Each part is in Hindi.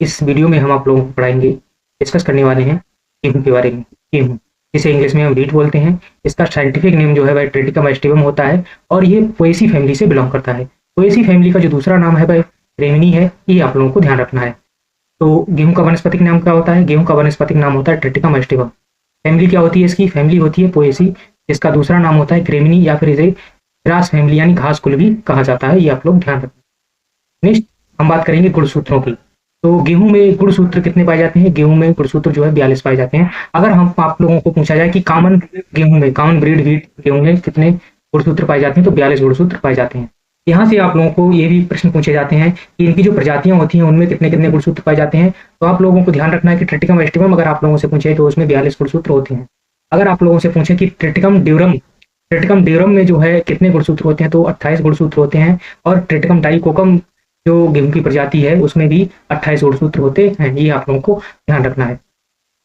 इस वीडियो में हम आप लोगों को पढ़ाएंगे, डिस्कस करने वाले हैं गेहूँ के बारे में। गेहूँ जिसे इंग्लिश में हम व्हीट बोलते हैं, इसका साइंटिफिक नेम जो है वह ट्रिटिकम एस्टिवम होता है और ये पोएसी फैमिली से बिलोंग करता है। पोएसी फैमिली का जो दूसरा नाम है वह रेमिनी है, ये आप लोगों को ध्यान रखना है। तो गेहूँ का वनस्पतिक नाम क्या होता है? गेहूँ का वनस्पतिक नाम होता है ट्रिटिकम एस्टिवम। फैमिली क्या होती है इसकी? फैमिली होती है पोएसी, जिसका दूसरा नाम होता है ग्रेमिनी या फिर इसे ग्रास फैमिली यानी घास कुल भी कहा जाता है, ये आप लोग ध्यान रखना। नेक्स्ट हम बात करेंगे गुणसूत्रों की। तो गेहूं में गुणसूत्र कितने पाए जाते हैं? गेहूं में गुणसूत्र जो है 42 पाए जाते हैं। अगर हम आप लोगों को पूछा जाए कि कॉमन गेहूं में, कॉमन ब्रीड व्हीट गेहूं में कितने गुणसूत्र पाए जाते हैं, तो 42 गुणसूत्र पाए जाते हैं। यहाँ से आप लोगों को ये भी प्रश्न पूछे जाते हैं कि इनकी जो प्रजातियां होती हैं उनमें कितने कितने गुणसूत्र पाए जाते हैं। तो आप लोगों को ध्यान रखना है कि ट्रिटिकम एस्टिवम अगर आप लोगों से पूछे तो उसमें 42 गुणसूत्र होते हैं। अगर आप लोगों से पूछे कि ट्रिटिकम ड्यूरम में जो है कितने गुणसूत्र होते हैं, तो 28 गुणसूत्र होते हैं। और ट्रिटिकम डाइकोकम जो गेहूं की प्रजाति है उसमें भी 28 गुणसूत्र होते हैं, ये आप लोगों को ध्यान रखना है।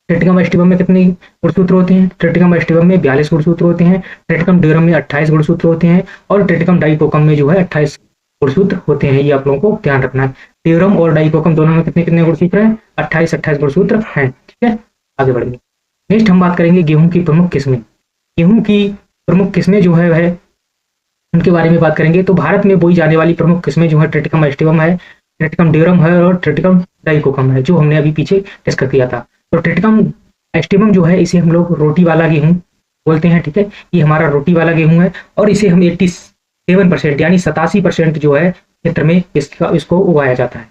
ट्रिटिकम एस्टिवम में कितने गुणसूत्र होते हैं? ट्रिटिकम एस्टिवम में 42 गुणसूत्र होते हैं। ट्रिटिकम ड्यूरम में 28 गुणसूत्र होते हैं और ट्रिटिकम डाइकोकम में जो है 28 गुणसूत्र होते हैं, ये आप लोगों को ध्यान रखना है। ड्यूरम और डाइकोकम दोनों में कितने कितने गुणसूत्र हैं? 28 गुणसूत्र हैं। ठीक है, आगे बढ़ेंगे। नेक्स्ट हम बात करेंगे गेहूं की प्रमुख किस्में। गेहूं की प्रमुख किस्में जो है वह उनके बारे में बात करेंगे। तो भारत में बोई जाने वाली प्रमुख किस्में जो है ट्रिटिकम एस्टिवम है, ट्रिटिकम ड्यूरम है और ट्रिटिकम डाइकोकम है, जो हमने अभी पीछे डिस्कस किया था। तो ट्रिटिकम एस्टिवम जो है इसे हम लोग रोटी वाला गेहूं बोलते हैं। ठीक है, ये हमारा रोटी वाला गेहूं है और इसे हम 87% यानी 87% जो है क्षेत्र में इसको उगाया जाता है।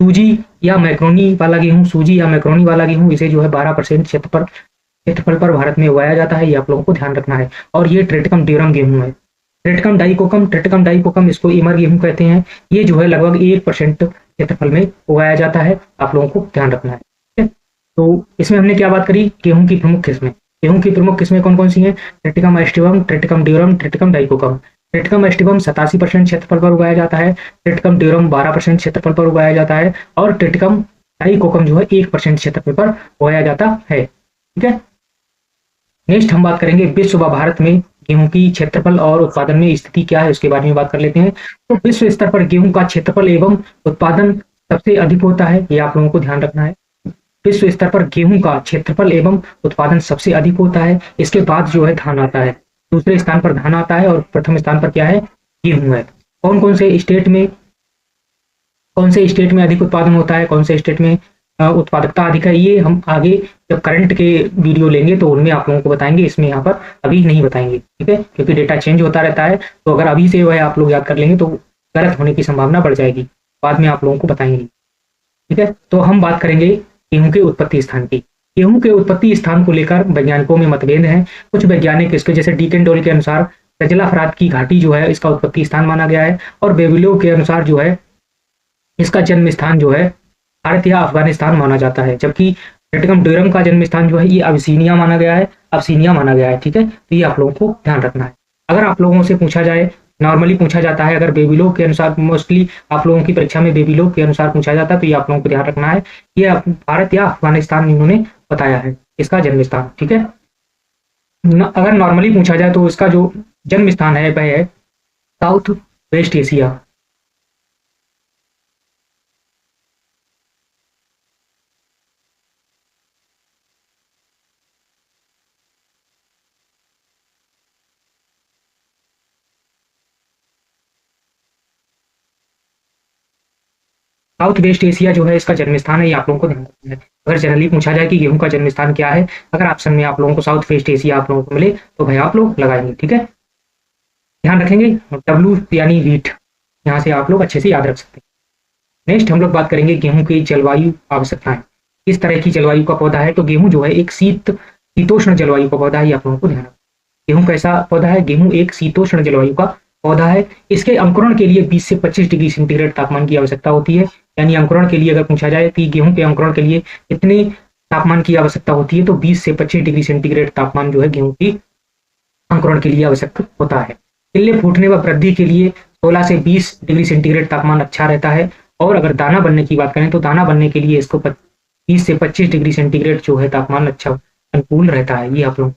सूजी या मैक्रोनी वाला गेहूं, सूजी या मैक्रोनी वाला गेहूं इसे जो है 12% क्षेत्रफल पर भारत में उगाया जाता है, ये आप लोगों को ध्यान रखना है। और ये ट्रिटिकम ड्यूरम गेहूं है। ट्रिटिकम डाइकोकम इसको इमर गेहूं कहते हैं, ये जो है लगभग 1% क्षेत्रफल में उगाया जाता है, आप लोगों को ध्यान रखना है। ठीक है, तो इसमें हमने क्या बात करी? गेहूं की प्रमुख किस्में। गेहूं की प्रमुख किस्में कौन कौन सी हैं? Triticum aestivum, Triticum durum, Triticum dicoccum. Triticum aestivum 87% क्षेत्रफल पर उगाया जाता है, ट्रिटिकम ड्यूरम 12% क्षेत्रफल पर उगाया जाता है और ट्रिटिकम डाइकोकम जो है 1% क्षेत्रफल पर उगाया जाता है। ठीक है, नेक्स्ट हम बात करेंगे विश्व व भारत में गेहूं की क्षेत्रफल और उत्पादन में स्थिति क्या है, उसके बारे में बात कर लेते हैं। तो विश्व स्तर पर गेहूं का क्षेत्रफल एवं उत्पादन सबसे अधिक होता है, ये आप लोगों को ध्यान रखना है। विश्व स्तर पर गेहूं का क्षेत्रफल एवं उत्पादन सबसे अधिक होता है। इसके बाद जो है धान आता है, दूसरे स्थान पर धान आता है और प्रथम स्थान पर क्या है? गेहूं है। कौन कौन से स्टेट में अधिक उत्पादन होता है, कौन से स्टेट में उत्पादकता अधिक है, ये हम आगे जब करंट के वीडियो लेंगे तो उनमें आप लोगों को बताएंगे, इसमें यहाँ पर अभी नहीं बताएंगे। ठीक है, क्योंकि डेटा चेंज होता रहता है, तो अगर अभी से वह आप लोग याद कर लेंगे तो गलत होने की संभावना बढ़ जाएगी, बाद में आप लोगों को बताएंगे। ठीक है, तो हम बात करेंगे गेहूं के उत्पत्ति स्थान की। गेहूं के उत्पत्ति स्थान को लेकर वैज्ञानिकों में मतभेद है। कुछ वैज्ञानिक इसके जैसे डीकन डोल के अनुसार रजला फरात की घाटी जो है इसका उत्पत्ति स्थान माना गया है, और बेबीलोव के अनुसार जो है इसका जन्म स्थान जो है भारत या अफगानिस्तान माना जाता है, जबकि ट्रिटिकम ड्यूरम का जन्म स्थान जो है ये अबिसीनिया माना गया है। ठीक है, तो ये आप लोगों को ध्यान रखना है। अगर आप लोगों से पूछा जाए, नॉर्मली पूछा जाता है, अगर बेबीलोव के अनुसार, मोस्टली आप लोगों की परीक्षा में बेबीलोव के अनुसार पूछा जाता है, तो ये आप लोगों को ध्यान रखना है, ये भारत या अफगानिस्तान इन्होंने बताया है इसका जन्म स्थान। ठीक है, अगर नॉर्मली पूछा जाए तो इसका जो जन्म स्थान है वह है south west Asia. South west Asia जो है इसका जन्म स्थान है, ये आप लोगों को ध्यान रखना है। अगर जनरली पूछा जाए कि गेहूं का जन्म स्थान क्या है, अगर ऑप्शन में आप लोगों को साउथ वेस्ट एशिया आप लोगों को मिले तो भाई आप लोग लगाएंगे। ठीक है, ध्यान रखेंगे। डब्लू यानी वीट, यहाँ से आप लोग अच्छे से याद रख सकते हैं। नेक्स्ट हम लोग बात करेंगे गेहूं की जलवायु आवश्यकताएं। किस तरह की जलवायु का पौधा है? तो गेहूं जो है एक शीतोष्ण जलवायु का पौधा है, ये आप लोगों को ध्यान रखना। गेहूं कैसा पौधा है? गेहूं एक शीतोष्ण जलवायु का पौधा है। इसके अंकुरण के लिए 20 से 25 डिग्री सेंटीग्रेड तापमान की आवश्यकता होती है। यानी अंकुरण के लिए अगर पूछा जाए कि गेहूं के अंकुरण के लिए कितने तापमान की आवश्यकता होती है, तो 20 से 25 डिग्री सेंटीग्रेड तापमान जो है गेहूं की अंकुरण के लिए आवश्यक होता है। टिल्ले फूटने व वृद्धि के लिए 16 से 20 डिग्री सेंटीग्रेड तापमान अच्छा रहता है। और अगर दाना बनने की बात करें तो दाना बनने के लिए इसको 20 से 25 डिग्री सेंटीग्रेड जो है तापमान अच्छा अनुकूल रहता है, ये आप लोग।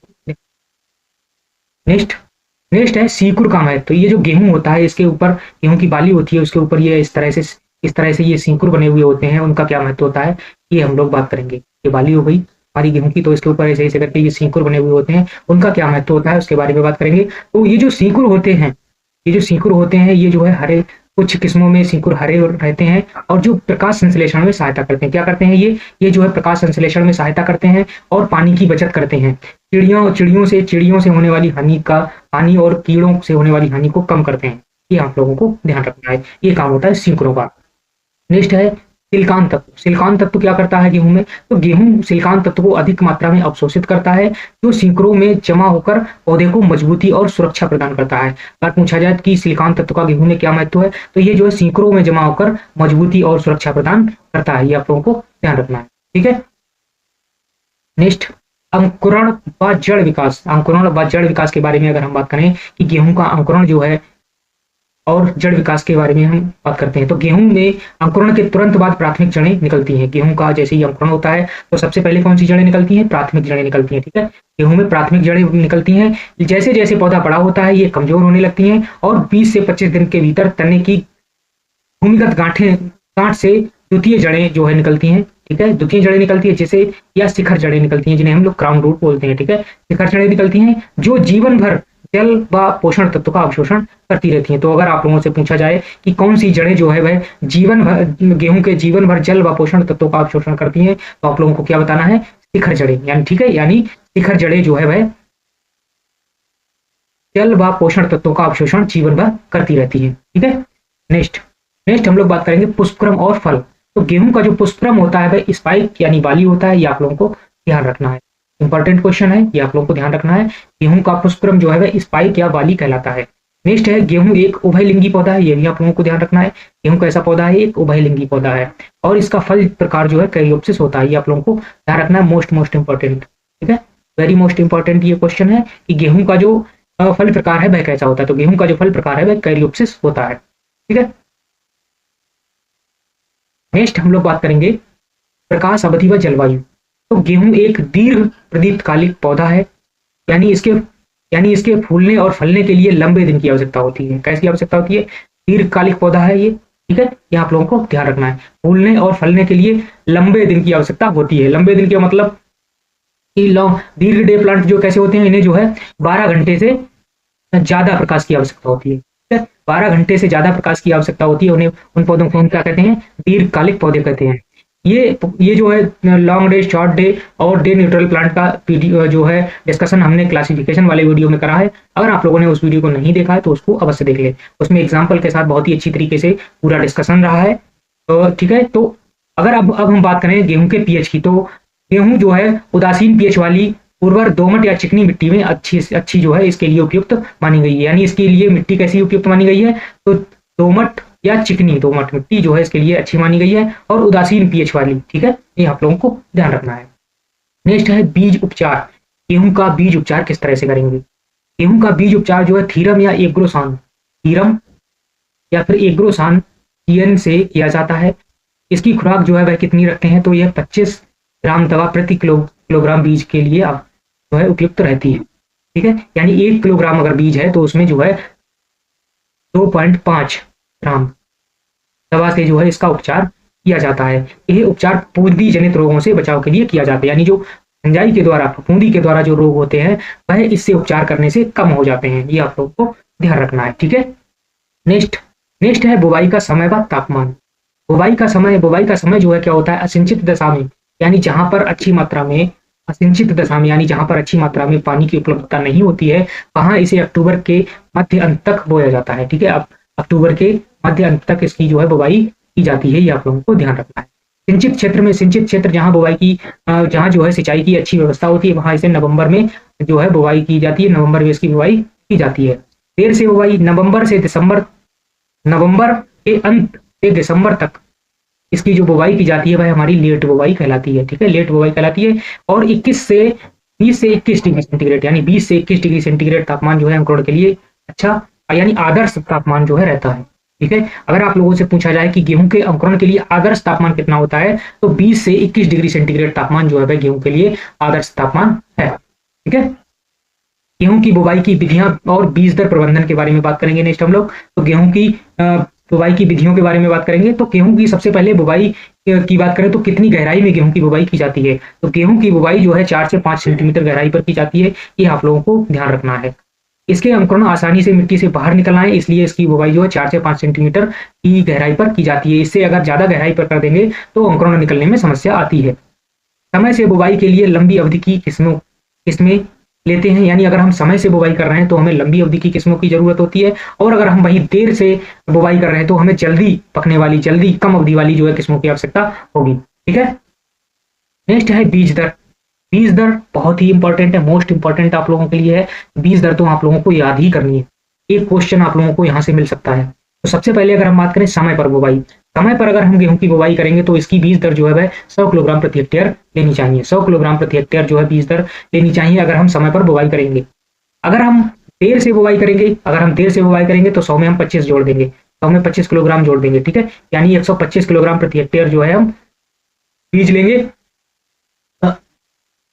नेक्स्ट है सीकुड़ का महत्व। तो ये जो गेहूं होता है इसके ऊपर, गेहूं की बाली होती है उसके ऊपर ये इस तरह से इस तरह से ये सिंकुर बने हुए होते हैं, उनका क्या महत्व होता है, ये हम लोग बात करेंगे। ये बाली हो गई हमारी गेहूं की, तो इसके ऊपर ऐसे ऐसे करके ये सिंकुर बने हुए होते हैं, उनका क्या महत्व होता है उसके बारे में बात करेंगे। तो ये जो सिंकुर होते हैं, ये जो सिंकुर होते हैं, ये जो है हरे, कुछ किस्मों में सिंकुर हरे रहते हैं और जो प्रकाश संश्लेषण में सहायता करते हैं। क्या करते हैं ये जो है प्रकाश संश्लेषण में सहायता करते हैं और पानी की बचत करते हैं। चिड़ियों से होने वाली हानि और कीड़ों से होने वाली हानि को कम करते हैं। ये आप लोगों को ध्यान रखना है, ये काम होता है सिंकुरों का। नेक्स्ट है सिलिकॉन तत्व। सिलिकॉन तत्व क्या करता है गेहूं में, तो गेहूं सिलिकॉन तत्व को अधिक मात्रा में अवशोषित करता है, जो सिंकुरों में जमा होकर पौधे को मजबूती और सुरक्षा प्रदान करता है। अगर पूछा जाए कि सिलिकॉन तत्व का गेहूं में क्या महत्व है, तो ये जो है सिंकुरों में जमा होकर मजबूती और सुरक्षा प्रदान करता है, ये आप लोगों को ध्यान रखना है। ठीक है, नेक्स्ट अंकुरण व जड़ विकास। अंकुरण व जड़ विकास के बारे में अगर हम बात करें कि गेहूं का अंकुरण जो है और जड़ विकास के बारे में हम बात करते हैं, तो गेहूं में अंकुरण के तुरंत बाद प्राथमिक जड़ें निकलती हैं। गेहूं का जैसे ही अंकुरण होता है तो सबसे पहले कौन सी जड़ें निकलती हैं, प्राथमिक जड़ें निकलती हैं। ठीक है, गेहूं में प्राथमिक जड़ें निकलती हैं। जैसे जैसे पौधा बड़ा होता है ये कमजोर होने लगती हैं और 20 से 25 दिन के भीतर तने की भूमिगत गांठ से द्वितीय जड़ें जो है निकलती हैं। ठीक है, द्वितीय जड़ें निकलती है जैसे, या शिखर जड़ें निकलती हैं जिन्हें हम लोग क्राउन रूट बोलते हैं। ठीक है, शिखर जड़ें निकलती हैं जो जीवन भर जल व पोषण तत्व का अवशोषण करती रहती हैं। तो अगर आप लोगों से पूछा जाए कि कौन सी जड़ें जो है वह जीवन भर गेहूं के जीवन भर जल व पोषण तत्वों का अवशोषण करती हैं, तो आप लोगों को क्या बताना है, शिखर जड़ें। यानी ठीक है, यानी शिखर जड़ें जो है वह जल व पोषण तत्वों का अवशोषण जीवन भर करती रहती है। ठीक है, नेक्स्ट हम लोग बात करेंगे पुष्पक्रम और फल। तो गेहूं का जो पुष्पक्रम होता है वह स्पाइक यानी बाली होता है, ये आप लोगों को ध्यान रखना है। इंपॉर्टेंट क्वेश्चन है, ये आप लोगों को ध्यान रखना है। गेहूं का पुष्पक्रम जो है वह स्पाइक या बाली कहलाता है। नेक्स्ट है गेहूं एक उभयलिंगी पौधा है, ये भी आप लोगों को ध्यान रखना है। गेहूं कैसा पौधा है, एक उभयलिंगी पौधा है और इसका फल प्रकार जो है कैरियोप्सिस होता है, ये आप लोगों को ध्यान रखना है। मोस्ट इंपॉर्टेंट, ठीक है, वेरी मोस्ट इंपॉर्टेंट ये क्वेश्चन है कि गेहूं का जो फल प्रकार है वह कैसा होता है, तो गेहूं का जो फल प्रकार है वह कैरियोप्सिस होता है। ठीक है, नेक्स्ट हम लोग बात करेंगे प्रकाश अवधि व जलवायु। तो गेहूं एक दीर्घ प्रदीप्तकालिक पौधा है, यानी इसके फूलने और फलने के लिए लंबे दिन की आवश्यकता होती है। कैसी आवश्यकता होती है, दीर्घकालिक पौधा है ये। ठीक है, ये आप लोगों को ध्यान रखना है, फूलने और फलने के लिए लंबे दिन की आवश्यकता होती है। लंबे दिन का मतलब कि दीर्घ डे प्लांट जो कैसे होते हैं, इन्हें जो है 12 घंटे से ज्यादा प्रकाश की आवश्यकता होती है। 12 घंटे से ज्यादा प्रकाश की आवश्यकता होती है, उन्हें उन पौधों को हम क्या कहते हैं, दीर्घकालिक पौधे कहते हैं। ये जो है लॉन्ग डे, शॉर्ट डे और डे न्यूट्रल प्लांट का वीडियो जो है डिस्कशन हमने क्लासिफिकेशन वाले वीडियो में करा है। अगर आप लोगों ने उस वीडियो को नहीं देखा है तो उसको अवश्य देख ले, उसमें एग्जाम्पल के साथ बहुत ही अच्छी तरीके से पूरा डिस्कशन रहा है। तो ठीक है, तो अगर अब हम बात करें गेहूं के पीएच की, तो गेहूं जो है उदासीन पीएच वाली उर्वर दोमट या चिकनी मिट्टी में अच्छी जो है इसके लिए उपयुक्त मानी गई है। यानी इसके लिए मिट्टी कैसी उपयुक्त मानी गई है, तो दोमट या चिकनी दोमट मिट्टी जो है इसके लिए अच्छी मानी गई है और उदासीन पीएच वाली। ठीक है, ये आप लोगों को ध्यान रखना है। नेक्स्ट है बीज उपचार। गेहूं का बीज उपचार किस तरह से करेंगे, गेहूं का बीज उपचार जो है थीरम या एग्रोसान, थीरम या फिर एग्रोसान TN से किया जाता है। इसकी खुराक जो है वह कितनी रखते हैं, तो यह 25 ग्राम दवा प्रति किलोग्राम बीज के लिए आप जो है उपयुक्त रहती है। ठीक है, यानी 1 किलोग्राम अगर बीज है तो उसमें जो है 2.5 ग्राम दवा से जो है इसका उपचार किया जाता है। यह उपचार फफूंदी जनित रोगों से बचाव के लिए किया जाता है, यानी जो फंजाई के द्वारा, फफूंदी के द्वारा जो रोग होते हैं वह इससे उपचार करने से कम हो जाते हैं। ये आप लोगों को ध्यान रखना है। ठीक है, नेक्स्ट है बुवाई का समय व तापमान। बुवाई का समय जो है क्या होता है, असिंचित दशा में, यानी जहां पर अच्छी मात्रा में असिंचित दशा में, यानी जहां पर अच्छी मात्रा में पानी की उपलब्धता नहीं होती है, वहां इसे अक्टूबर के मध्य अंत तक बोया जाता है। ठीक है, अब अक्टूबर के मध्य अंत तक इसकी जो है बुवाई की जाती है, ये आप लोगों को ध्यान रखना है। सिंचित क्षेत्र जहां बुवाई की जहां जो है सिंचाई की अच्छी व्यवस्था होती है, वहां इसे नवंबर में जो है बुवाई की जाती है, नवंबर में इसकी बुवाई की जाती है। देर से बुवाई नवंबर के अंत से दिसंबर तक इसकी जो बुवाई की जाती है वह हमारी लेट बुवाई कहलाती है। ठीक है, लेट बुवाई कहलाती है और 20 से 21 डिग्री सेंटीग्रेड, यानी 20 से 21 डिग्री सेंटीग्रेड तापमान जो है अंकुरण के लिए अच्छा, यानी आदर्श तापमान जो है रहता है। ठीक है, अगर आप लोगों से पूछा जाए कि गेहूं के अंकुरण के लिए आदर्श तापमान कितना होता है, तो 20 से 21 डिग्री सेंटीग्रेड तापमान जो है वह गेहूं के लिए आदर्श तापमान है। ठीक है, गेहूं की बुवाई की विधियां और बीज दर प्रबंधन के बारे में बात करेंगे नेक्स्ट हम लोग। तो गेहूं की बुवाई की विधियों के बारे में बात करेंगे। तो गेहूं की सबसे पहले बुवाई की बात करें तो कितनी गहराई में गेहूं की बुवाई की जाती है, तो गेहूं की बुवाई जो है 4 से 5 सेंटीमीटर गहराई पर की जाती है। ये आप लोगों को ध्यान रखना है। इसके अंकुरण आसानी से मिट्टी से बाहर निकल आए, इसलिए इसकी बुवाई जो है 4 से 5 सेंटीमीटर की गहराई पर की जाती है। इससे अगर ज्यादा गहराई पर कर देंगे तो अंकुरण निकलने में समस्या आती है। समय से बुवाई के लिए लंबी अवधि की किस्में लेते हैं, यानी अगर हम समय से बुवाई कर रहे हैं तो हमें लंबी अवधि की किस्मों की जरूरत होती है, और अगर हम वहीं देर से बुवाई कर रहे हैं तो हमें जल्दी पकने वाली, जल्दी कम अवधि वाली जो है किस्मों की आवश्यकता होगी। ठीक है, नेक्स्ट है बीज दर। बीज दर बहुत ही इंपॉर्टेंट है, मोस्ट इंपॉर्टेंट आप लोगों के लिए है। बीज दर तो आप लोगों को याद ही करनी है, एक क्वेश्चन आप लोगों को यहाँ से मिल सकता है। तो सबसे पहले अगर हम बात करें समय पर बुवाई, समय पर अगर हम गेहूं की बुवाई करेंगे तो इसकी बीज दर जो है वह 100 किलोग्राम प्रति हेक्टेयर लेनी चाहिए। 100 किलोग्राम प्रति हेक्टेयर जो है बीज दर लेनी चाहिए अगर हम समय पर बुवाई करेंगे। अगर हम देर से बुवाई करेंगे, तो 100 में हम 25 जोड़ देंगे, 100 में 25 किलोग्राम जोड़ देंगे। ठीक है, यानी 125 किलोग्राम प्रति हेक्टेयर जो है हम बीज लेंगे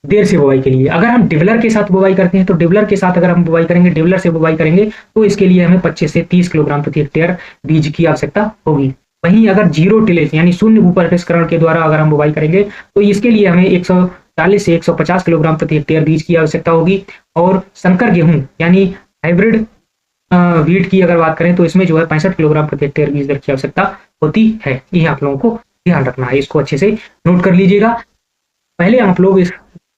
देर से बुवाई के लिए। अगर हम डिवलर के साथ बुवाई करते हैं तो डिवलर के साथ अगर हम बुवाई करेंगे, डिवलर से बुवाई करेंगे तो इसके लिए हमें 25 से 30 किलोग्राम प्रति हेक्टेयर बीज की आवश्यकता होगी। वहीं अगर जीरो टिलेज यानी शून्य ऊपरटिस्करण के द्वारा अगर हम बुवाई करेंगे तो इसके लिए हमें 140 से 150 किलोग्राम प्रति हेक्टेयर बीज की आवश्यकता होगी। और संकर गेहूं यानी हाइब्रिड वीट की अगर बात करें तो इसमें जो है 65 किलोग्राम प्रति हेक्टेयर बीज दर की आवश्यकता होती है। ये आप लोगों को ध्यान रखना है, इसको अच्छे से नोट कर लीजिएगा। पहले आप लोग इस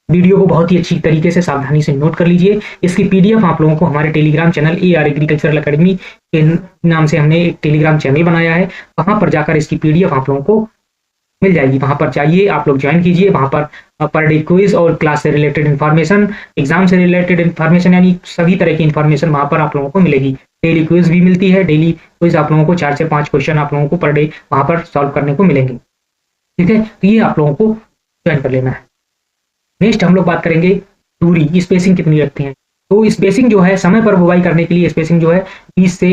वीडियो को बहुत ही अच्छी तरीके से सावधानी से नोट कर लीजिए। इसकी पीडीएफ आप लोगों को हमारे Telegram channel AR agricultural academy के नाम से हमने एक टेलीग्राम चैनल बनाया है, वहां पर जाकर इसकी पीडीएफ आप लोगों को मिल जाएगी। वहां पर जाइए, आप लोग ज्वाइन कीजिए। वहां पर डे क्विज और क्लास से रिलेटेड इन्फॉर्मेशन, एग्जाम से रिलेटेड इन्फॉर्मेशन, यानी सभी तरह की इन्फॉर्मेशन वहां पर आप लोगों को मिलेगी। डेली क्विज भी मिलती है, डेली क्विज आप लोगों को 4 से 5 क्वेश्चन आप लोगों को पर डे वहां पर सॉल्व करने को मिलेंगे। ठीक है, तो ये आप लोगों को ज्वाइन कर लेना है। नेक्स्ट हम लोग बात करेंगे दूरी, स्पेसिंग कितनी रखते हैं। तो स्पेसिंग जो है समय पर बुवाई करने के लिए स्पेसिंग जो है 20 से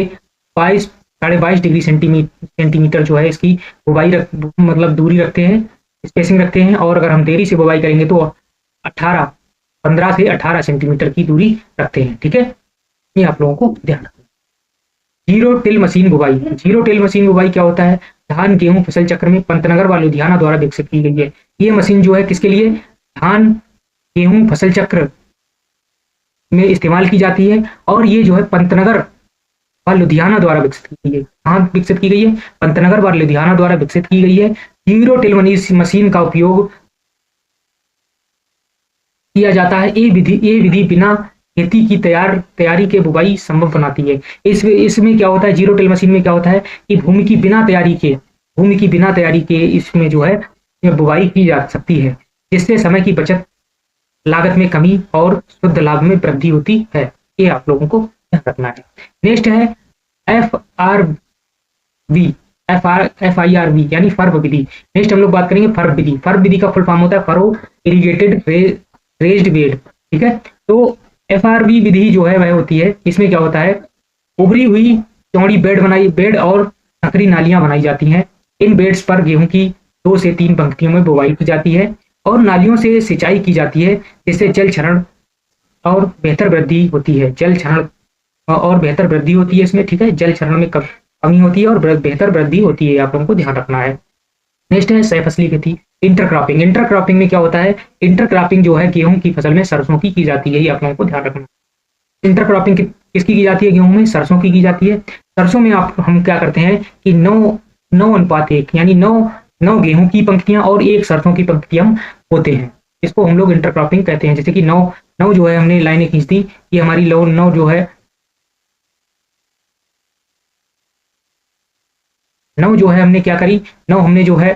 22 डिग्री सेंटीमीटर जो है इसकी बुवाई मतलब दूरी रखते हैं, स्पेसिंग रखते हैं। और अगर हम देरी से बुवाई करेंगे तो 15 से 18 सेंटीमीटर की दूरी रखते हैं। ठीक है, ये आप लोगों को ध्यान रखना। जीरो टिल मशीन बुवाई। जीरो टिल मशीन बुवाई क्या होता है? धान गेहूं फसल चक्र में पंतनगर व लुधियाना द्वारा विकसित की गई है। ये मशीन जो है किसके लिए? धान गेहूं फसल चक्र में इस्तेमाल की जाती है, और ये जो है पंतनगर व लुधियाना द्वारा विकसित की गई है। कहाँ विकसित की गई है? पंतनगर व लुधियाना द्वारा विकसित की गई है। जीरो टिल मशीन का उपयोग किया जाता है। ये विधि बिना खेती की तैयारी के बुवाई संभव बनाती है। इसमें क्या होता है? जीरो टिल मशीन में क्या होता है कि भूमि की बिना तैयारी के इसमें जो है बुवाई की जा सकती है, जिससे समय की बचत, लागत में कमी और शुद्ध लाभ में वृद्धि होती है। ये आप लोगों को ध्यान रखना है। नेक्स्ट है FIRV यानी फर्व विधि। नेक्स्ट हम लोग बात करेंगे फर्व विधि। फर्व विधि का फुल फॉर्म होता है फरो इरिगेटेड रेज्ड बेड। ठीक है, तो FRV विधि जो है वह होती है, इसमें क्या होता है? उभरी हुई चौड़ी बेड और संकरी नालियां बनाई जाती हैं। इन बेड्स पर गेहूं की 2 से 3 पंक्तियों में बुवाई की जाती है और नालियों से सिंचाई की जाती है, जिससे जल क्षरण और बेहतर वृद्धि होती है। जल क्षरण और बेहतर वृद्धि होती है इसमें। ठीक है, जल क्षरण में कमी होती है और बेहतर वृद्धि होती है, आप लोगों को ध्यान रखना है। नेक्स्ट है सहफसली खेती। इंटरक्रॉपिंग। इंटरक्रॉपिंग में क्या होता है? इंटरक्रॉपिंग जो है गेहूं की फसल में सरसों की जाती है, ये आप लोगों को ध्यान रखना। इंटरक्रॉपिंग किसकी की जाती है? गेहूं में सरसों की जाती है। सरसों में हम क्या करते हैं कि 9:1 यानी 9 गेहूं की पंक्तियां और 1 सरसों की पंक्तियां होते हैं। इसको हम लोग इंटरक्रॉपिंग कहते हैं। जैसे कि 9 जो है हमने लाइनें खींच दी, ये हमारी 9 जो है 9 जो है हमने क्या करी? 9 हमने जो है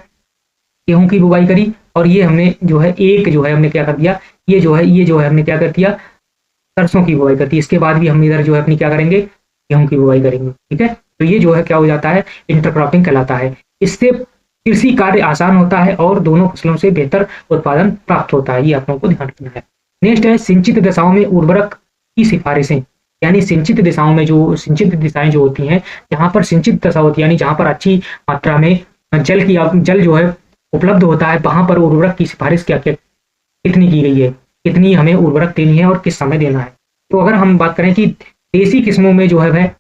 गेहूं की बुवाई करी, और ये हमने जो है 1 जो है हमने क्या कर दिया? ये जो है हमने क्या कर दिया? सरसों की बुवाई करती है। इसके बाद भी हम इधर जो है अपनी क्या करेंगे? गेहूं की बुवाई करेंगे। ठीक है, तो ये जो है क्या हो जाता है? इंटरक्रॉपिंग कहलाता है। इससे कृषि कार्य आसान होता है और दोनों फसलों से बेहतर उत्पादन प्राप्त होता है, ये आप लोगों को ध्यान रखना है। नेक्स्ट है सिंचित दशाओं में उर्वरक की सिफारिशें। यानी सिंचित दिशाएं जो होती हैं, जहां पर सिंचित दशा होती है, यानी जहां पर अच्छी मात्रा में जल जो है उपलब्ध होता है, वहां पर उर्वरक की सिफारिश कितनी की गई है, कितनी हमें उर्वरक देनी है और किस समय देना है। तो अगर हम बात करें कि देसी किस्मों में जो है वह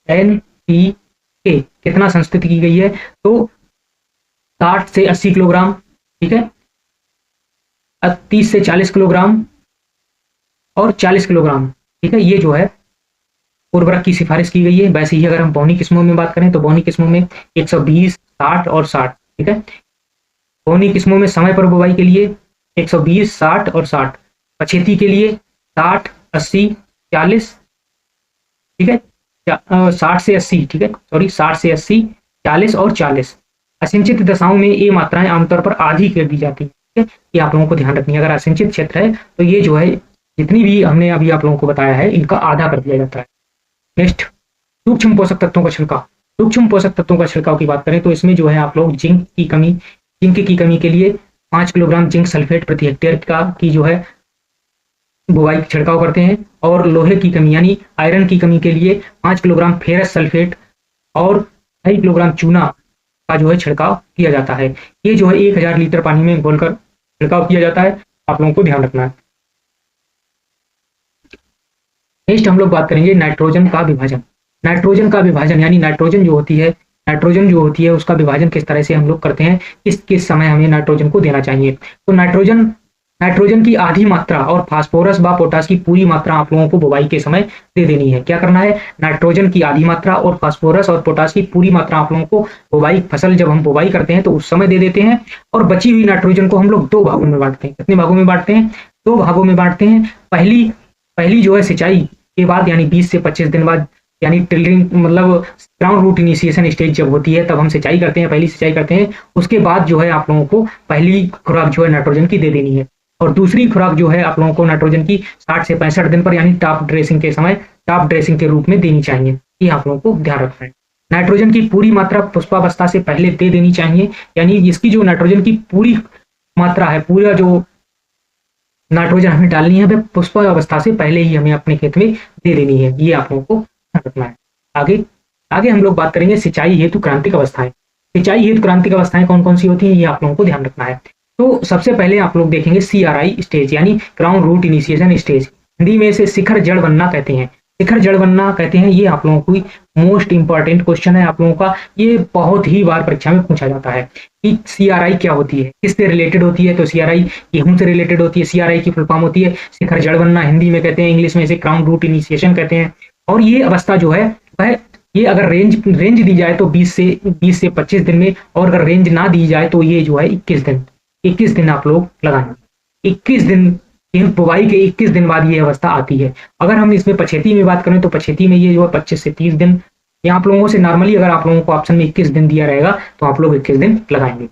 NPK कितना संस्तुत की गई है, तो 60 से 80 किलोग्राम, ठीक है, 30 से 40 किलोग्राम और 40 किलोग्राम, ठीक है, ये जो है उर्वरक की सिफारिश की गई है। वैसे ही अगर हम बौनी किस्मों में बात करें तो बौनी किस्मों में 120, 60 और 60, ठीक है। बौनी किस्मों में समय पर बुवाई के लिए 120, 60 और 60, पछेती के लिए 60, 80, 40, ठीक है, 60 से 80, ठीक है, सॉरी 60 से 80, 40 और 40। असिंचित दशाओं में ये मात्राएं आमतौर पर आधी कर दी जाती है, ठीक है, ये आप लोगों को ध्यान रखनी है। अगर असिंचित क्षेत्र है तो ये जो है जितनी भी हमने अभी आप लोगों को बताया है इनका आधा कर दिया जाता है। नेक्स्ट, सूक्ष्म पोषक तत्वों का छिड़काव। सूक्ष्म पोषक तत्वों का छिड़काव की बात करें तो इसमें जो है आप लोग जिंक की कमी के लिए 5 किलोग्राम जिंक सल्फेट प्रति हेक्टेयर की जो है बुवाई छिड़काव करते हैं, और लोहे की कमी यानी आयरन की कमी के लिए 5 किलोग्राम फेरस सल्फेट और 2.5 किलोग्राम चूना का जो है छिड़काव किया जाता है। ये जो है 1000 लीटर पानी में घोलकर छिड़काव किया जाता है, आप लोगों को ध्यान रखना है। नेक्स्ट हम लोग बात करेंगे नाइट्रोजन का विभाजन। नाइट्रोजन का विभाजन यानी नाइट्रोजन जो होती है उसका विभाजन किस तरह से हम लोग करते हैं, किस समय हमें नाइट्रोजन को देना चाहिए। तो नाइट्रोजन की आधी मात्रा और फास्फोरस व पोटास की पूरी मात्रा आप लोगों को बुवाई के समय दे देनी है। क्या करना है, नाइट्रोजन की आधी मात्रा और फास्फोरस और पोटास की पूरी मात्रा आप लोगों को बुवाई फसल जब हम बुवाई करते हैं तो उस समय दे देते हैं, और बची हुई नाइट्रोजन को हम लोग 2 भागों में बांटते हैं। कितने भागों में बांटते हैं, 2 भागों में बांटते हैं। पहली जो है सिंचाई के बाद यानी 20 से 25 दिन बाद, यानी टिलरिंग मतलब ग्राउंड रूट इनिशिएशन स्टेज जब होती है तब हम सिंचाई करते हैं, पहली सिंचाई करते हैं। उसके बाद जो है आप लोगों को पहली खुराक जो है नाइट्रोजन की दे देनी है, और दूसरी खुराक जो है आप लोगों को नाइट्रोजन की 60 से 65 दिन पर यानी टॉप ड्रेसिंग के समय टॉप ड्रेसिंग के रूप में देनी चाहिए। ये आप लोगों को ध्यान रखना है। नाइट्रोजन की पूरी मात्रा पुष्पावस्था से पहले दे देनी चाहिए, यानी इसकी जो नाइट्रोजन की पूरी मात्रा है, पूरा जो नाइट्रोजन हमें डालनी है वह पुष्पावस्था से पहले ही हमें अपने खेत में दे देनी है। ये आप लोगों को ध्यान रखना है। आगे हम लोग बात करेंगे सिंचाई हेतु क्रांतिक अवस्थाएं। सिंचाई हेतु क्रांतिक अवस्थाएं कौन कौन सी होती हैं, ये आप लोगों को ध्यान रखना है। तो सबसे पहले आप लोग देखेंगे CRI स्टेज यानी ground root initiation stage, Hindi में इसे शिखर जड़ बनना कहते हैं। शिखर जड़ बनना कहते हैं, ये आप लोगों को मोस्ट इंपॉर्टेंट क्वेश्चन है आप लोगों का, ये बहुत ही बार परीक्षा में पूछा जाता है कि CRI क्या होती है, किससे रिलेटेड होती है। तो CRI गेहूं से रिलेटेड होती है। CRI की फुल फॉर्म होती है शिखर जड़ बनना, हिंदी में कहते हैं, इंग्लिश में इसे ग्राउंड रूट इनिशिएशन कहते हैं। और ये अवस्था जो है वह ये अगर रेंज दी जाए तो 20 से 25 दिन में, और अगर रेंज ना दी जाए तो ये जो है 21 दिन आप लोग लगाएंगे। 21 दिन बुवाई के 21 दिन बाद ये अवस्था आती है। अगर हम इसमें पछेती में बात करें तो पछेती में ये जो है 25 से 30 दिन, या आप लोगों से नॉर्मली अगर आप लोगों को ऑप्शन में 21 दिन दिया रहेगा तो आप लोग 21 दिन लगाएंगे।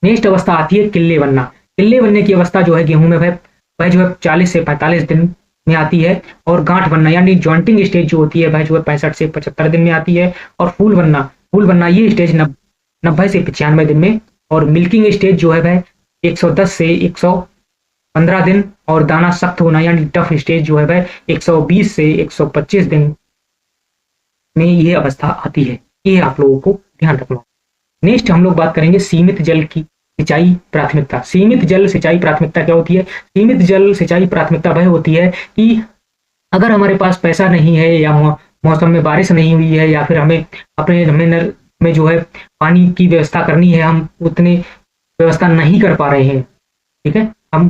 नेक्स्ट अवस्था आती है किल्ले बनना। किल्ले बनने की अवस्था जो है गेहूं में वह जो है 40 से 45 दिन में आती है, और गांठ बनना यानी जॉइंटिंग स्टेज जो होती है वह जो है 65 से 75 दिन में आती है, और फूल बनना ये स्टेज 90 से 95 दिन में, और मिल्किंग स्टेज जो है वह 110 से 115 दिन, और दाना सख्त होना यानी टफ स्टेज जो है वह 120 से 125 दिन में ये अवस्था आती है। ये आप लोगों को ध्यान रखना। नेक्स्ट हम लोग बात करेंगे सीमित जल की सिंचाई प्राथमिकता। सीमित जल सिंचाई प्राथमिकता क्या होती है, सीमित जल सिंचाई प्राथमिकता वह होती है कि अगर हमारे पास पैसा नहीं है, या मौसम में बारिश नहीं हुई है, या फिर हमें जो है पानी की व्यवस्था करनी है, हम उतने व्यवस्था नहीं कर पा रहे हैं, ठीक है, हम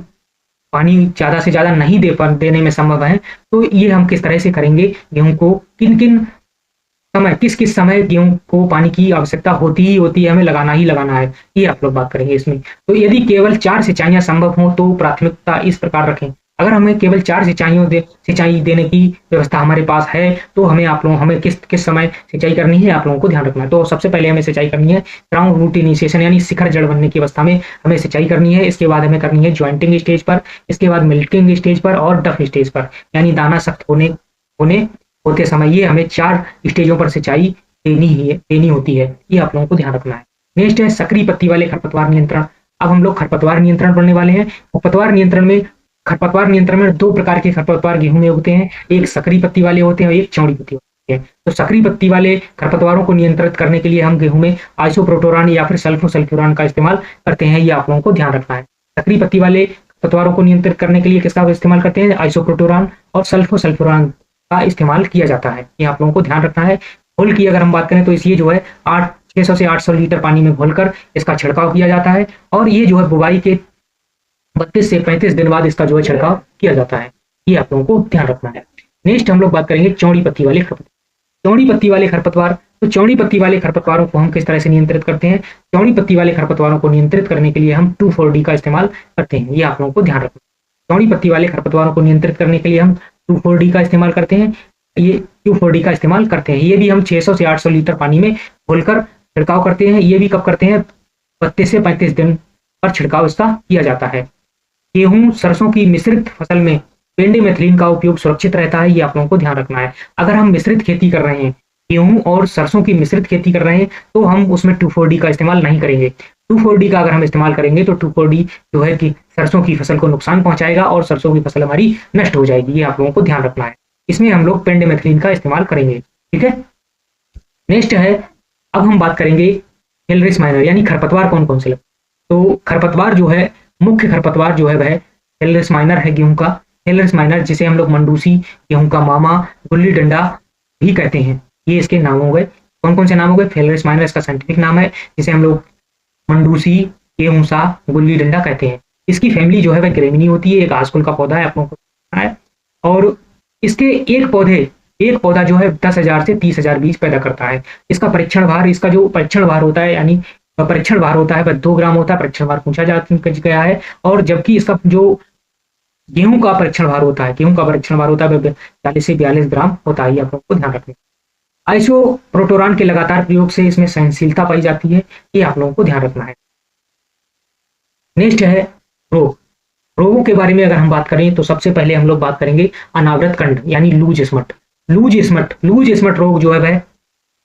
पानी ज्यादा से ज्यादा नहीं देने में संभव है, तो ये हम किस तरह से करेंगे, गेहूं को किस किस समय गेहूं को पानी की आवश्यकता होती है, हमें लगाना ही लगाना है, ये आप लोग बात करेंगे इसमें। तो यदि केवल 4 सिंचाइयां संभव हो तो प्राथमिकता इस प्रकार रखें। अगर हमें केवल 4 सिंचाई देने की व्यवस्था हमारे पास है तो हमें किस समय सिंचाई करनी है आप लोगों को ध्यान रखना है। तो सबसे पहले हमें सिंचाई करनी है ग्राउंड रूट इनिशिएशन यानी शिखर जड़ बनने की अवस्था में हमें सिंचाई करनी है। इसके बाद हमें करनी है ज्वाइंटिंग स्टेज पर, इसके बाद मिल्किंग स्टेज पर और डफ स्टेज पर, यानी दाना सख्त होते समय ये हमें 4 स्टेजों पर सिंचाई देनी होती है। ये आप लोगों को ध्यान रखना है। नेक्स्ट है सक्रिय पत्ती वाले खरपतवार नियंत्रण। अब हम लोग खरपतवार नियंत्रण पढ़ने वाले हैं। खरपतवार नियंत्रण में 2 प्रकार के खरपतवार गेहूं में उगते हैं, एक सक्रिय पत्ती वाले होते हैं और एक चौड़ी पत्ती वाले होते हैं। तो सक्रिय पत्ती वाले खरपतवारों को नियंत्रित करने के लिए हम गेहूं में आइसोप्रोटोरान या फिर सल्फोसल्फ्यूरान का इस्तेमाल करते हैं। ये आप लोगों को ध्यान रखना है। सक्रिय पत्ती वाले खरपतवारों को नियंत्रित करने के लिए किसका इस्तेमाल करते हैं, आइसोप्रोटोरान और सल्फोसल्फ्यूरान का इस्तेमाल किया जाता है, ये आप लोगों को ध्यान रखना है। घोल की अगर हम बात करें तो इस ये जो है 600 से 800 लीटर पानी में घोलकर इसका छिड़काव किया जाता है, और ये जो है बुवाई के 32 से 35 दिन बाद इसका जो है छिड़काव किया जाता है, ये आप लोगों को ध्यान रखना है। नेक्स्ट हम लोग बात करेंगे चौड़ी पत्ती वाले खरपतवार। चौड़ी पत्ती वाले खरपतवार, तो चौड़ी पत्ती वाले खरपतवारों को हम किस तरह से नियंत्रित करते हैं? चौड़ी पत्ती वाले खरपतवारों को नियंत्रित करने के लिए हम 2,4-D का इस्तेमाल करते हैं, ये आप लोगों को ध्यान रखना है। चौड़ी पत्ती वाले खरपतवारों को नियंत्रित करने के लिए हम 2,4-D का इस्तेमाल करते हैं, ये 2,4-D का इस्तेमाल करते हैं। ये भी हम 600 से 800 लीटर पानी में घोलकर छिड़काव करते हैं। ये भी कब करते हैं? 32 से 35 दिन पर छिड़काव इसका किया जाता है। गेहूं सरसों की मिश्रित फसल में पेंडिमेथिलिन का उपयोग सुरक्षित रहता है, ये आप लोगों को ध्यान रखना है। अगर हम मिश्रित खेती कर रहे हैं, गेहूं और सरसों की मिश्रित खेती कर रहे हैं, तो हम उसमें 2,4-D का इस्तेमाल नहीं करेंगे। 2,4-D का अगर हम इस्तेमाल करेंगे तो 2,4-D जो है कि सरसों की फसल को नुकसान पहुंचाएगा और सरसों की फसल हमारी नष्ट हो जाएगी, ये आप लोगों को ध्यान रखना है। इसमें हम लोग पेंडिमेथिलिन का इस्तेमाल करेंगे, ठीक है। नेक्स्ट है, अब हम बात करेंगे हेलरिस माइनर, यानी खरपतवार कौन कौन से लगते हैं। तो खरपतवार जो है, मुख्य खरपतवार जो है वह हेलरिस माइनर है गेहूं का। हेलरिस माइनर जिसे हम लोग मंडूसी, गेहूं का मामा, गुल्ली डंडा भी कहते हैं, ये इसके नाम हो गए। कौन कौन से नाम हो गए? हेलरिस माइनर इसका साइंटिफिक नाम है, जिसे हम लोग मंडूसी, गेहूं सा, गुल्ली डंडा कहते हैं। इसकी फैमिली जो है वह ग्रेमिनी होती है, एक घासकुल का पौधा है, आप लोगों को पता है। और इसके एक पौधा जो है 10,000 से 30,000 बीज पैदा करता है। इसका परीक्षण भार, इसका जो परीक्षण भार होता है, यानी परीक्षण भार होता है वह 2 ग्राम होता है, परीक्षण भार पूछा जा गया है। और जबकि इसका जो गेहूं का परीक्षण भार होता है, गेहूं का परीक्षण भार होता है वह 40 से 42 ग्राम होता है, ये आप लोगों को ध्यान रखना। आइसोप्रोटोरॉन के लगातार प्रयोग से इसमें सहनशीलता पाई जाती है, ये आप लोगों को ध्यान रखना है। नेक्स्ट है रोग। रोगों के बारे में अगर हम बात करें तो सबसे पहले हम लोग बात करेंगे अनावृत कंड, यानी लूज स्मट। लूज स्मट रोग जो है वह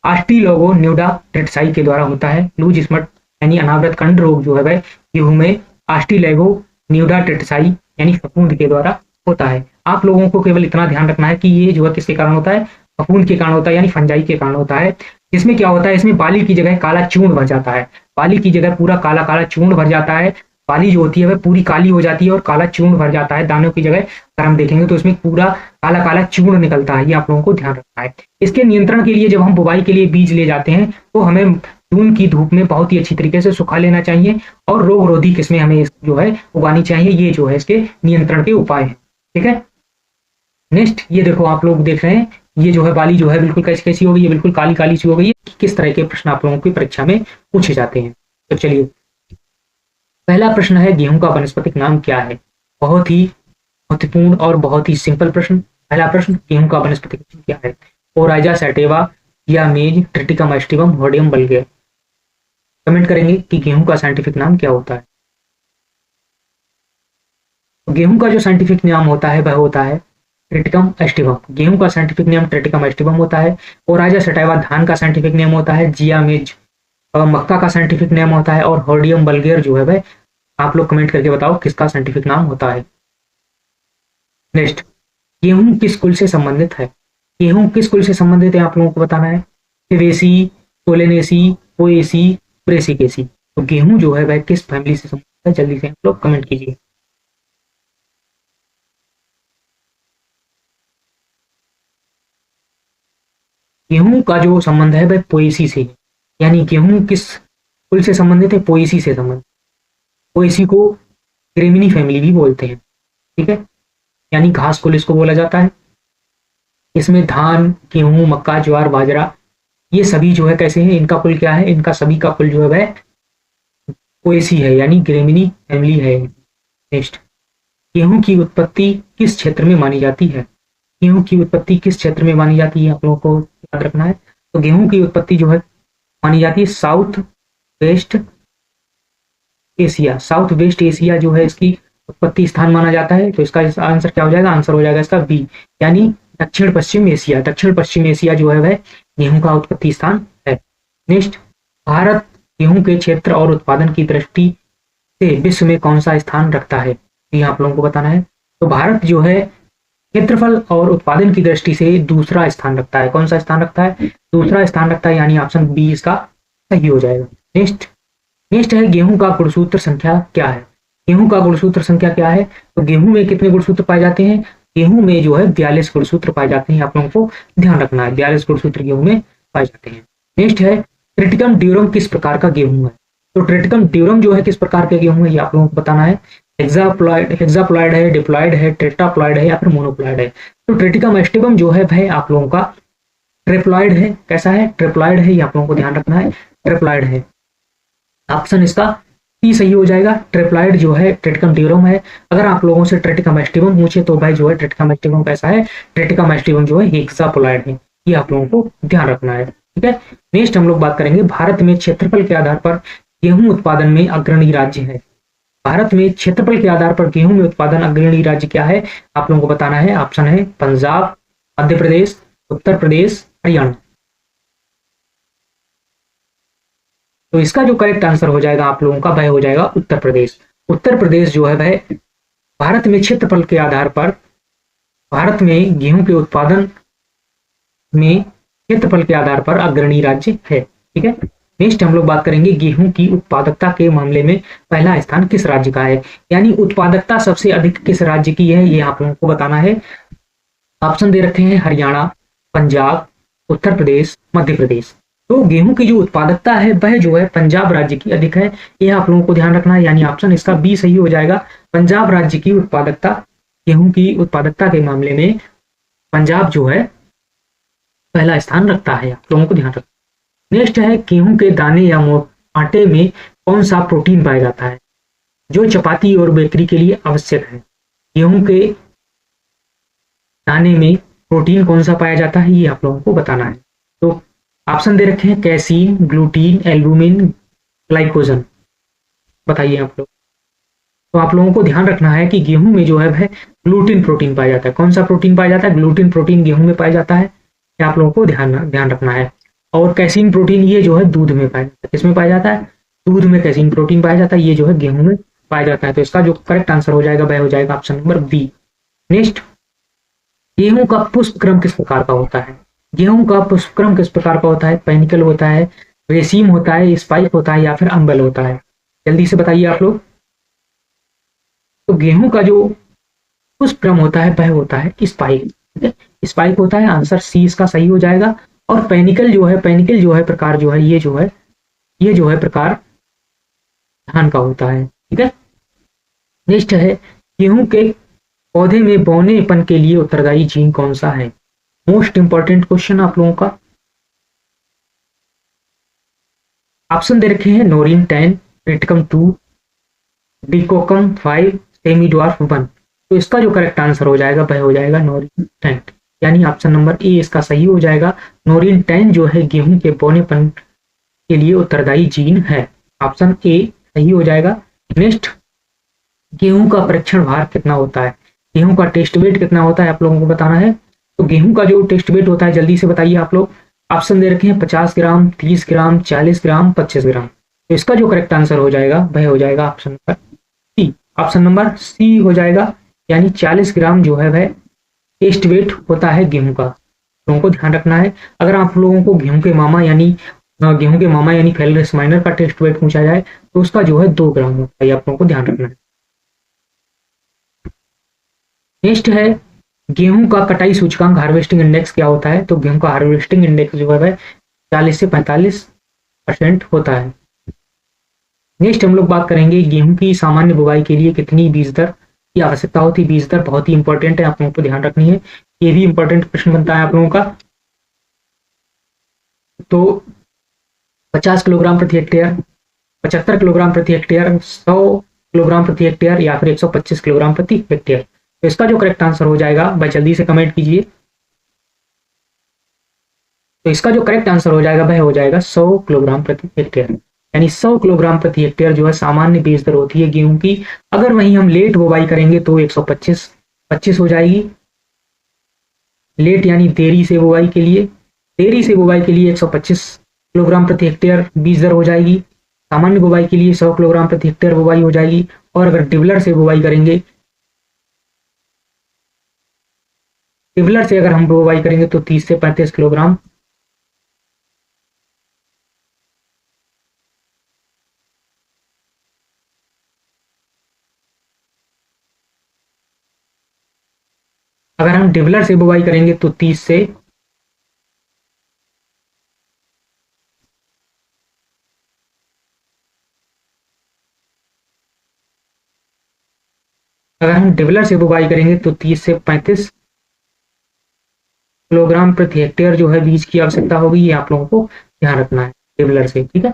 आस्ट्रीलोगोन्यूडा टेट्साई के द्वारा होता है। लूज स्मट यानी अनावृत कंड रोग जो है वह गेहूं में आस्ट्रीलोगोन्यूडा टेट्साई यानी फफूंद के द्वारा होता है। आप लोगों को केवल इतना ध्यान रखना है कि ये जो है किसके कारण होता है? फफूंद के कारण होता है, यानी फंजाई के कारण होता है। इसमें क्या होता है? इसमें बाली की जगह काला चूर्ण भर जाता है, बाली की जगह पूरा काला काला चूर्ण भर जाता है। बाली जो होती है वह पूरी काली हो जाती है और काला चूर्ण भर जाता है। दानों की जगह अगर हम देखेंगे तो इसमें पूरा काला काला चूर्ण निकलता है, ये आप लोगों को ध्यान रखना है। इसके नियंत्रण के लिए जब हम बुवाई के लिए बीज ले जाते हैं तो हमें जून की धूप में बहुत ही अच्छी तरीके से सुखा लेना चाहिए, और रोग रोधी किस्में हमें जो है उगानी चाहिए। ये जो है इसके नियंत्रण के उपाय है, ठीक है। नेक्स्ट ये देखो, आप लोग देख रहे हैं, ये जो है बाली जो है बिल्कुल कैसी कैसी हो गई है, बिल्कुल काली काली सी हो गई है। किस तरह के प्रश्न आप लोगों की परीक्षा में पूछे जाते हैं? तो चलिए, पहला प्रश्न है गेहूं का वनस्पतिक नाम क्या है? बहुत ही महत्वपूर्ण और बहुत ही सिंपल प्रश्न। पहला प्रश्न, गेहूं का वनस्पतिक नाम क्या है? ओराइजा सैटिवा या मेज, ट्रिटिकम एस्टिवम, होर्डियम बल्गेर। कमेंट करेंगे कि गेहूं का साइंटिफिक नाम क्या होता है। तो गेहूं का जो साइंटिफिक नाम होता है वह होता है ट्रिटिकम एस्टिवम। गेहूं का साइंटिफिक नेम ट्रिटिकम एस्टिवम होता है। ओराइजा सैटिवा धान का साइंटिफिक नेम होता है। जिया मेज मक्का का साइंटिफिक नेम होता है। और होर्डियम बल्गेर जो है वह, आप लोग कमेंट करके बताओ किसका साइंटिफिक नाम होता है। नेक्स्ट, गेहूं किस कुल से संबंधित है? गेहूं किस कुल से संबंधित है आप लोगों को बताना है। Fabaceae, Solanaceae, Poaceae, Brassicaceae. तो गेहूं जो है वह किस फैमिली से संबंधित है? जल्दी से आप लोग कमेंट कीजिए। गेहूं का जो संबंध है वह पोएसी से, यानी गेहूं किस कुल से संबंधित है? पोएसी से संबंधित। पोएसी को ग्रेमिनी फैमिली भी बोलते हैं, ठीक है, यानी घास कुल इसको बोला जाता है। इसमें धान, गेहूं, मक्का, ज्वार, बाजरा, ये सभी जो है कैसे हैं? इनका कुल क्या है? इनका सभी का कुल जो है वह पोएसी है, यानी ग्रेमिनी फैमिली है। नेक्स्ट, गेहूं की उत्पत्ति किस क्षेत्र में मानी जाती है? गेहूं की उत्पत्ति किस क्षेत्र में मानी जाती है? आप लोगों को याद रखना है। तो गेहूं की उत्पत्ति जो है मानी जाती है south west Asia. South west Asia जो है इसकी उत्पत्ति स्थान माना जाता है। तो इसका आंसर क्या हो जाएगा? आंसर हो जाएगा इसका बी, यानी दक्षिण पश्चिम एशिया। दक्षिण पश्चिम एशिया जो है वह गेहूं का उत्पत्ति स्थान है। नेक्स्ट, भारत गेहूं के क्षेत्र और उत्पादन की दृष्टि से विश्व में कौन सा स्थान रखता है? ये आप लोगों को बताना है। तो भारत जो है क्षेत्रफल और उत्पादन की दृष्टि से दूसरा स्थान रखता है। कौन सा स्थान रखता है? दूसरा स्थान रखता है, यानी ऑप्शन बी इसका सही हो जाएगा। नेक्स्ट है गेहूं का गुणसूत्र संख्या क्या है? गेहूं का गुणसूत्र संख्या क्या है? तो गेहूं में कितने गुणसूत्र पाए जाते हैं? गेहूं में जो है 42 गुणसूत्र पाए जाते हैं, आप लोगों को ध्यान रखना है, 42 गुणसूत्र गेहूं में पाए जाते हैं। नेक्स्ट है ट्रिटिकम ड्यूरम किस प्रकार का गेहूं है? तो ट्रिटिकम ड्यूरम जो है किस प्रकार का गेहूं है, ये आप लोगों को बताना है। हेक्साप्लॉइड है, डिप्लॉइड है, टेट्राप्लॉइड है या फिर मोनोप्लॉइड है? तो ट्रिटिकम एस्टिवम जो है भाई आप लोगों का ट्रिप्लॉइड है। कैसा है? ट्रिप्लॉइड है, ये आप लोगों को ध्यान रखना है, ट्रिप्लॉइड है। ऑप्शन इसका सी सही हो जाएगा। ट्रिप्लॉइड जो है ट्रिटिकम ड्यूरम है। अगर आप लोगों से ट्रिटिकम एस्टिवम पूछे तो भाई जो है ट्रिटिकम एस्टिवम कैसा है? ट्रिटिकम एस्टिवम जो है हेक्साप्लॉइड है, ये आप लोगों को ध्यान रखना है। ठीक है। नेक्स्ट हम लोग बात करेंगे भारत में क्षेत्रफल के आधार पर गेहूं उत्पादन में अग्रणी राज्य है। भारत में क्षेत्रफल के आधार पर गेहूं में उत्पादन अग्रणी राज्य क्या है? आप लोगों को बताना है। ऑप्शन है पंजाब, मध्य प्रदेश, उत्तर प्रदेश, हरियाणा। तो इसका जो करेक्ट आंसर हो जाएगा आप लोगों का वह हो जाएगा उत्तर प्रदेश। उत्तर प्रदेश जो है वह भारत में क्षेत्रफल के आधार पर भारत में गेहूं के उत्पादन में क्षेत्रफल के आधार पर अग्रणी राज्य है। ठीक है। नेक्स्ट हम लोग बात करेंगे गेहूं की उत्पादकता के मामले में पहला स्थान किस राज्य का है, यानी उत्पादकता सबसे अधिक किस राज्य की है, ये आप लोगों को बताना है। ऑप्शन दे रखे हैं हरियाणा, पंजाब, उत्तर प्रदेश, मध्य प्रदेश। तो गेहूं की जो उत्पादकता है वह जो है पंजाब राज्य की अधिक है, यह आप लोगों को ध्यान रखना है, यानी ऑप्शन इसका बी सही हो जाएगा। पंजाब राज्य की उत्पादकता, गेहूं की उत्पादकता के मामले में पंजाब जो है पहला स्थान रखता है, आप लोगों को ध्यान रखना। नेक्स्ट है गेहूं के दाने या आटे में कौन सा प्रोटीन पाया जाता है जो चपाती और बेकरी के लिए आवश्यक है? गेहूं के दाने में प्रोटीन कौन सा पाया जाता है, ये आप लोगों को बताना है। तो ऑप्शन दे रखे हैं कैसीन, ग्लूटीन, एल्बुमिन, ग्लाइकोजन। बताइए आप लोग। तो आप लोगों को ध्यान रखना है कि गेहूं में जो है वह ग्लूटीन प्रोटीन पाया जाता है। कौन सा प्रोटीन पाया जाता है? ग्लूटीन प्रोटीन गेहूं में पाया जाता है, ये आप लोगों को ध्यान रखना है। और कैसीन प्रोटीन ये जो है दूध में पाया जाता है। किसमें पाया जाता है? दूध में कैसीन प्रोटीन पाया जाता है, ये जो है गेहूं में पाया जाता है। तो इसका जो करेक्ट आंसर हो जाएगा वह हो जाएगा ऑप्शन नंबर बी। नेक्स्ट, गेहूं का पुष्प क्रम किस प्रकार का होता है? गेहूं का पुष्प क्रम किस प्रकार का होता है? पेनिकल होता है, रेसीम होता है, स्पाइक होता है या फिर अम्बल होता है? जल्दी से बताइए आप लोग। तो गेहूं का जो पुष्प क्रम होता है वह होता है स्पाइक। ठीक है, स्पाइक होता है, आंसर सी इसका सही हो जाएगा। और पेनिकल जो है प्रकार जो है ये जो है प्रकार धान का होता है। ठीक है। नेक्स्ट है गेहूं के पौधे में बौनेपन के लिए उत्तरदायी जीन कौन सा है? मोस्ट इंपॉर्टेंट क्वेश्चन आप लोगों का। ऑप्शन दे रखे हैं नोरिन 10, क्रिटिकम 2, डिकोकम 5, सेमी ड्वार्फ 1। तो इसका जो करेक्ट आंसर हो जाएगा वह हो जाएगा नोरिन 10, यानी ऑप्शन नंबर ए इसका सही हो जाएगा। नोरिन 10 जो है गेहूं के बौनेपन के लिए उत्तरदायी जीन है, ऑप्शन ए सही हो जाएगा। नेक्स्ट, गेहूं का परीक्षण भार कितना होता है? गेहूं का टेस्ट वेट कितना होता है आप लोगों को बताना है। तो गेहूं का जो टेस्ट वेट होता है जल्दी से बताइए आप लोग। ऑप्शन दे रखे हैं 50 ग्राम, 30 ग्राम, 40 ग्राम, 25 ग्राम। तो इसका जो करेक्ट आंसर हो जाएगा वह हो जाएगा option number C. Option number C हो जाएगा, यानी 40 ग्राम जो है वह टेस्ट वेट होता है गेहूं का। लोगों को ध्यान रखना है। अगर आप लोगों को गेहूं के मामा यानी फेलिस माइनर का टेस्ट वेट पूछा जाए तो उसका जो है 2 ग्राम होता है, आप लोगों को ध्यान रखना है। नेक्स्ट है गेहूं का कटाई सूचकांक हार्वेस्टिंग इंडेक्स क्या होता है? तो गेहूं का हार्वेस्टिंग इंडेक्स जो है 40 से 45% होता है। नेक्स्ट हम लोग बात करेंगे गेहूं की सामान्य बुवाई के लिए कितनी बीज दर की आवश्यकता होती है। बीज दर बहुत ही इंपॉर्टेंट है, आप लोगों को ध्यान रखनी है, ये भी इंपॉर्टेंट प्रश्न बनता है आप लोगों का। तो 50 किलोग्राम प्रति हेक्टेयर, 75 किलोग्राम प्रति हेक्टेयर, 100 किलोग्राम प्रति हेक्टेयर या फिर 125 किलोग्राम प्रति हेक्टेयर। तो इसका जो करेक्ट आंसर हो जाएगा भाई जल्दी से कमेंट कीजिए। तो इसका जो करेक्ट आंसर हो जाएगा वह हो जाएगा 100 किलोग्राम प्रति हेक्टेयर, यानी 100 किलोग्राम प्रति हेक्टेयर जो है सामान्य बीज दर होती है गेहूं की। अगर वहीं हम लेट बुवाई करेंगे तो 125 हो जाएगी। लेट यानी देरी से बुवाई के लिए 125 किलोग्राम प्रति हेक्टेयर बीज दर हो जाएगी। सामान्य बुवाई के लिए 100 किलोग्राम प्रति हेक्टेयर बुवाई हो जाएगी। और अगर टिबलर से अगर हम बुवाई करेंगे तो 30 से 35 किलोग्राम। अगर हम डिबलर से बुवाई करेंगे तो 30 से अगर हम डिबलर से बुवाई करेंगे तो 30 से 35 किलोग्राम प्रति हेक्टेयर जो है बीज की आवश्यकता होगी। ये आप लोगों को ध्यान रखना है डिबलर से, ठीक है।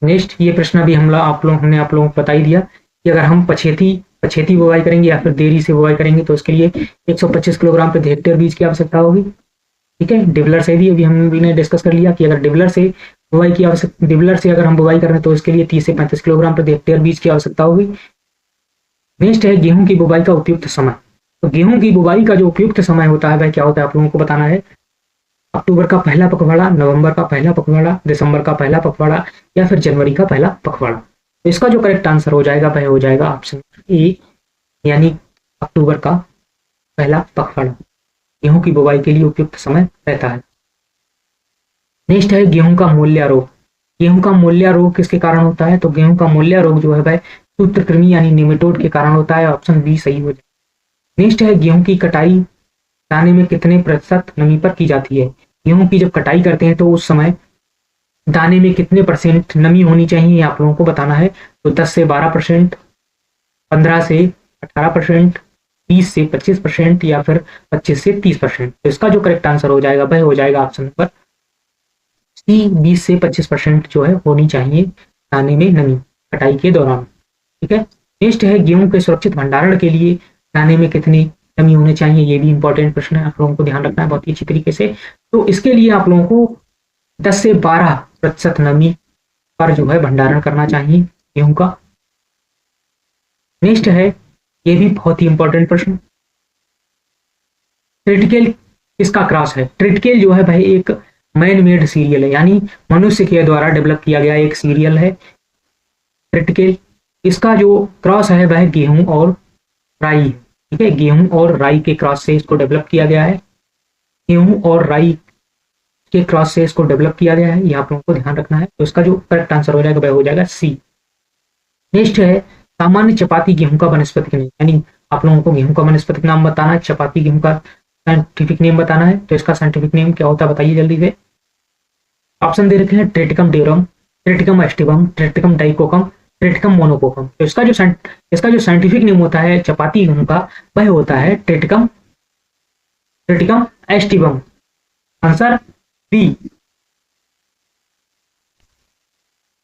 नेक्स्ट ये प्रश्न भी हमने आप लोगों को बता ही दिया कि अगर हम पछेती पछेती बुवाई करेंगे या फिर देरी से बुवाई करेंगे तो उसके लिए 125 किलोग्राम प्रति हेक्टेयर बीज की आवश्यकता होगी, ठीक है। डिबलर से भी अभी हमने डिस्कस कर लिया कि अगर डिबलर से अगर हम बुवाई करें तो इसके लिए 30 से 35 किलोग्राम प्रति हेक्टेयर बीज की आवश्यकता होगी। नेक्स्ट है गेहूं की बुवाई का उपयुक्त समय। तो गेहूं की बुवाई का जो उपयुक्त समय होता है वह क्या होता है आप लोगों को बताना है। अक्टूबर का पहला पखवाड़ा, नवंबर का पहला पखवाड़ा, दिसंबर का पहला पखवाड़ा या फिर जनवरी का पहला पखवाड़ा। तो इसका जो करेक्ट आंसर हो जाएगा वह हो जाएगा ऑप्शन ए, यानी अक्टूबर का पहला पखवाड़ा गेहूं की बुवाई के लिए उपयुक्त समय रहता है। नेक्स्ट है गेहूं का मूल्यारोग। गेहूं का मूल्यारोग किसके कारण होता है। तो गेहूं का मूल्यारोग जो है वह सूत्रकृमि यानी निमेटोड के कारण होता है। ऑप्शन बी सही हो जाएगा। नेक्स्ट है गेहूं की कटाई दाने में कितने प्रतिशत नमी पर की जाती है। गेहूं की जब कटाई करते हैं तो उस समय दाने में कितने परसेंट नमी होनी चाहिए आप लोगों को बताना है। तो 10 से 12%, 15 से 18%, 20 से 25% या फिर 25 से 30%। तो इसका जो करेक्ट आंसर हो जाएगा वह हो जाएगा ऑप्शन नंबर सी, 20 से 25% जो है होनी चाहिए दाने में नमी कटाई के दौरान, ठीक है। नेक्स्ट है गेहूं के सुरक्षित भंडारण के लिए दाने में कितनी नमी होनी चाहिए। ये भी इंपॉर्टेंट प्रश्न है, आप लोगों को ध्यान रखना है बहुत ही अच्छी तरीके से। तो इसके लिए आप लोगों को 10 से 12% नमी पर जो है भंडारण करना चाहिए गेहूं का। नेक्स्ट है ये भी बहुत ही इंपॉर्टेंट प्रश्न, ट्रिटिकेल किसका क्रॉस है। ट्रिटिकेल जो है भाई एक मैन मेड सीरियल है, यानी मनुष्य के द्वारा डेवलप किया गया एक सीरियल है ट्रिटिकेल। इसका जो क्रॉस है वह गेहूं और राई है, ठीक है। गेहूं और राई के क्रॉस से इसको डेवलप किया गया है। गेहूं और राई के क्रॉस से इसको डेवलप किया गया है, ये आप लोगों को ध्यान रखना है। तो इसका जो करेक्ट आंसर हो जाएगा वह हो जाएगा सी। नेक्स्ट है सामान्य चपाती गेहूं का वनस्पतिक नाम, यानी आप लोगों को गेहूं का वनस्पतिक नाम बताना है, चपाती गेहूं का साइंटिफिक नेम बताना है। तो इसका साइंटिफिक नेम क्या होता है बताइए जल्दी से। ऑप्शन दे रखे हैं Triticum durum, Triticum aestivum, Triticum dicoccum, Triticum monococcum. तो इसका जो साइंटिफिक नेम होता है चपाती गेहूं का वह होता है triticum triticum aestivum. Answer B.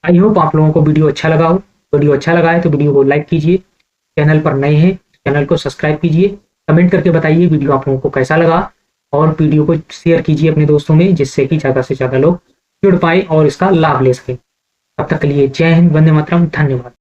I hope आप लोगों को वीडियो अच्छा लगा हो। वीडियो अच्छा लगा है तो वीडियो को लाइक कीजिए, चैनल पर नए हैं चैनल को सब्सक्राइब कीजिए, कमेंट करके बताइए वीडियो आप लोगों को कैसा लगा और वीडियो को शेयर कीजिए अपने दोस्तों में, जिससे कि ज़्यादा से ज़्यादा लोग जुड़ पाए और इसका लाभ ले सके। तब तक के लिए जय हिंद, वंदे मातरम, धन्यवाद।